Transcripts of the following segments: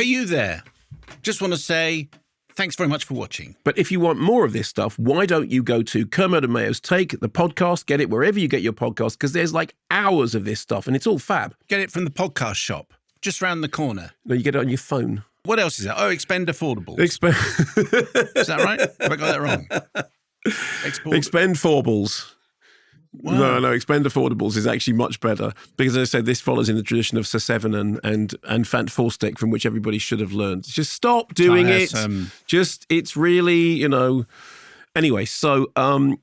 Hey, you there. Just want to say thanks very much for watching. But if you want more of this stuff, why don't you go to Kermode and Mayo's Take, the podcast, get it wherever you get your podcast, because there's like hours of this stuff and it's all fab. Get it from the podcast shop, just round the corner. No, you get it on your phone. What else is that? Oh, Expend4bles. Is that right? Have I got that wrong? Expend4bles. Wow. No, Expend4bles is actually much better because, as I said, this follows in the tradition of Sir Seven and Fant Forstick, from which everybody should have learned. Just stop doing it. It's really, Anyway, so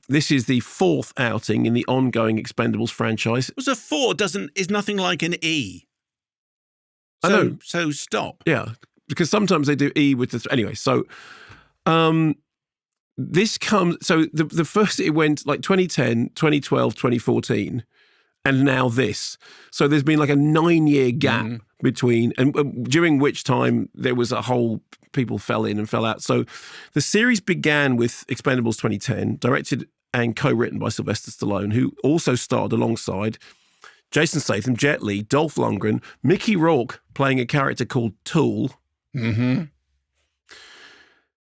this is the fourth outing in the ongoing Expendables franchise. It was a 4 is nothing like an E. I know. So stop. Yeah, because sometimes they do E with the... Anyway, so... This comes, so the first, it went like 2010, 2012, 2014, and now this. So there's been like a 9-year gap between, and during which time there was a whole, people fell in and fell out. So the series began with Expendables 2010, directed and co-written by Sylvester Stallone, who also starred alongside Jason Statham, Jet Li, Dolph Lundgren, Mickey Rourke playing a character called Tool. Mm-hmm.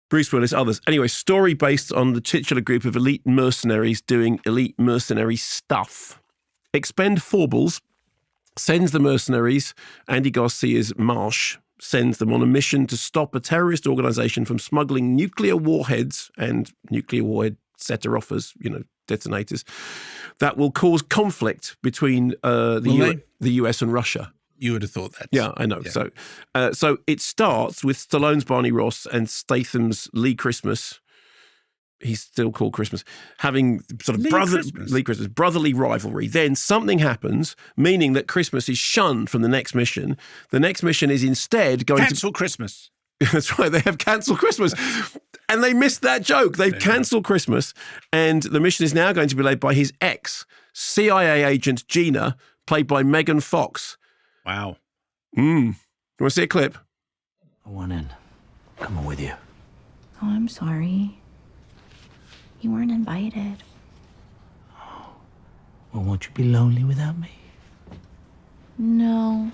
Bruce Willis, others. Anyway, story based on the titular group of elite mercenaries doing elite mercenary stuff. Expend4bles sends the mercenaries, Andy Garcia's Marsh, sends them on a mission to stop a terrorist organization from smuggling nuclear warheads and nuclear warhead set-offers, detonators, that will cause conflict between the US and Russia. You would have thought that. Yeah, I know. Yeah. So it starts with Stallone's Barney Ross and Statham's Lee Christmas. He's still called Christmas, having sort of brotherly rivalry. Then something happens, meaning that Christmas is shunned from the next mission. The next mission is instead going Cancel Christmas. That's right. They have cancelled Christmas. And they missed that joke. They've cancelled Christmas. And the mission is now going to be led by his ex, CIA agent Gina, played by Megan Fox. Wow. You want to see a clip? I want in. Coming with you. Oh, I'm sorry. You weren't invited. Oh. Well, won't you be lonely without me? No.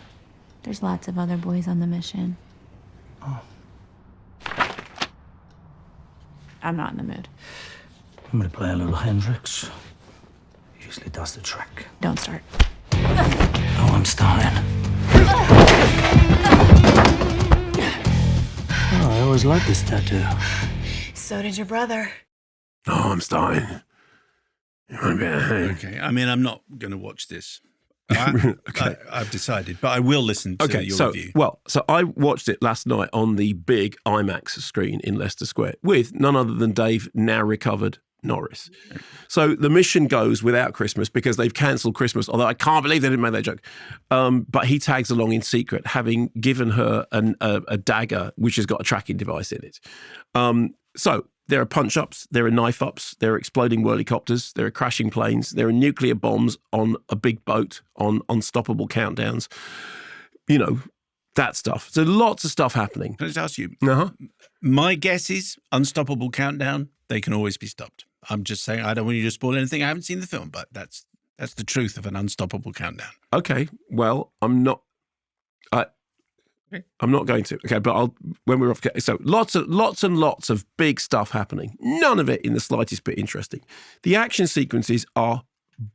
There's lots of other boys on the mission. Oh. I'm not in the mood. I'm gonna play a little Hendrix. Usually does the trick. Don't start. Oh, I'm starting. Oh, I always liked this tattoo. So did your brother. Oh, I'm starting. Okay. I mean, I'm not going to watch this. I've decided, but I will listen to your review. So I watched it last night on the big IMAX screen in Leicester Square with none other than Dave, now recovered, Norris. So the mission goes without Christmas because they've cancelled Christmas, although I can't believe they didn't make that joke. But he tags along in secret, having given her a dagger which has got a tracking device in it. So there are punch-ups, there are knife-ups, there are exploding whirlicopters, there are crashing planes, there are nuclear bombs on a big boat, on unstoppable countdowns. That stuff. So lots of stuff happening. Can I just ask you? Uh-huh. My guess is unstoppable countdown, they can always be stopped. I'm just saying, I don't want you to spoil anything. I haven't seen the film, but that's the truth of an unstoppable countdown. Okay. Well, I'm not going to. Okay, but when we're off. So lots and lots of big stuff happening. None of it in the slightest bit interesting. The action sequences are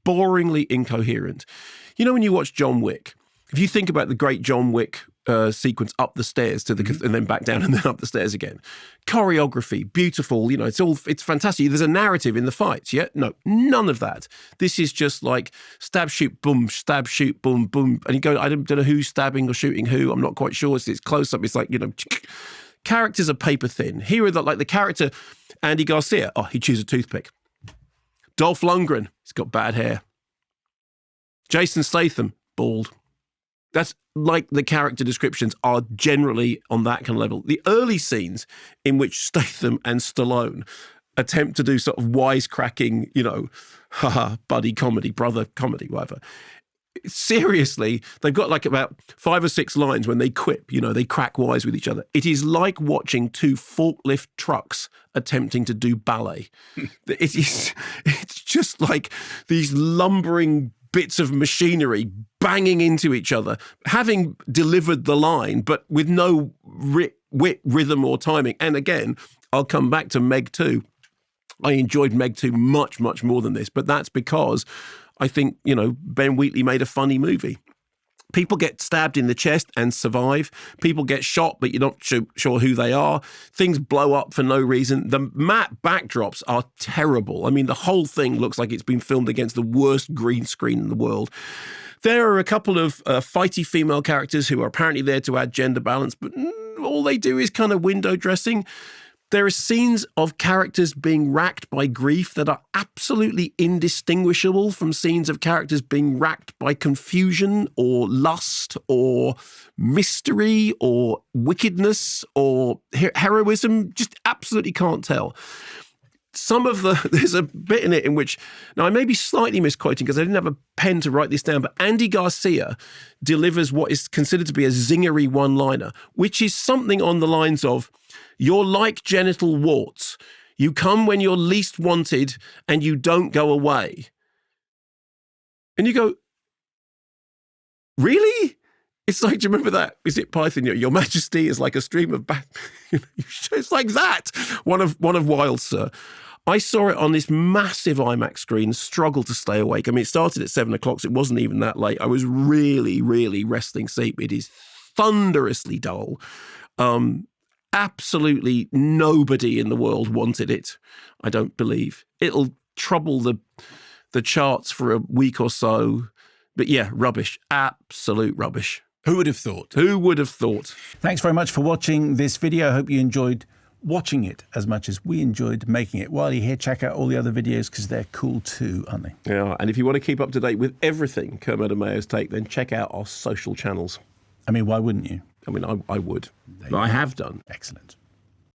boringly incoherent. When you watch John Wick, if you think about the great John Wick sequence up the stairs to the and then back down and then up the stairs again, choreography, beautiful. It's fantastic. There's a narrative in the fights. Yeah, no, none of that. This is just like stab, shoot, boom, boom, and you go. I don't know who's stabbing or shooting who. I'm not quite sure. It's close up. It's like characters are paper thin. Here are the character Andy Garcia. Oh, he chews a toothpick. Dolph Lundgren. He's got bad hair. Jason Statham, bald. That's like the character descriptions are generally on that kind of level. The early scenes in which Statham and Stallone attempt to do sort of wisecracking, buddy comedy, brother comedy, whatever. Seriously, they've got like about 5 or 6 lines when they quip, they crack wise with each other. It is like watching 2 forklift trucks attempting to do ballet. It's just like these lumbering bits of machinery banging into each other, having delivered the line, but with no wit, rhythm, or timing. And again, I'll come back to Meg 2. I enjoyed Meg 2 much, much more than this, but that's because I think, Ben Wheatley made a funny movie. People get stabbed in the chest and survive. People get shot, but you're not sure who they are. Things blow up for no reason. The matte backdrops are terrible. I mean, the whole thing looks like it's been filmed against the worst green screen in the world. There are a couple of fighty female characters who are apparently there to add gender balance, but all they do is kind of window dressing. There are scenes of characters being racked by grief that are absolutely indistinguishable from scenes of characters being racked by confusion or lust or mystery or wickedness or heroism. Just absolutely can't tell. There's a bit in it in which, now I may be slightly misquoting because I didn't have a pen to write this down, but Andy Garcia delivers what is considered to be a zingery one-liner, which is something on the lines of, "You're like genital warts. You come when you're least wanted and you don't go away." And you go, really? It's like, do you remember that? Is it Python? Your Majesty is like a stream of it's like that. One of Wilde's, sir. I saw it on this massive IMAX screen, struggled to stay awake. I mean, it started at 7 o'clock, so it wasn't even that late. I was really, really resting sleep. It is thunderously dull. Absolutely nobody in the world wanted it, I don't believe. It'll trouble the charts for a week or so. But yeah, rubbish. Absolute rubbish. Who would have thought? Who would have thought? Thanks very much for watching this video. I hope you enjoyed watching it as much as we enjoyed making it. While you're here, check out all the other videos because they're cool too, aren't they? Yeah, and if you want to keep up to date with everything Kermode and Mayo's take, then check out our social channels. I mean, why wouldn't you? I mean, I would. I have done. Excellent.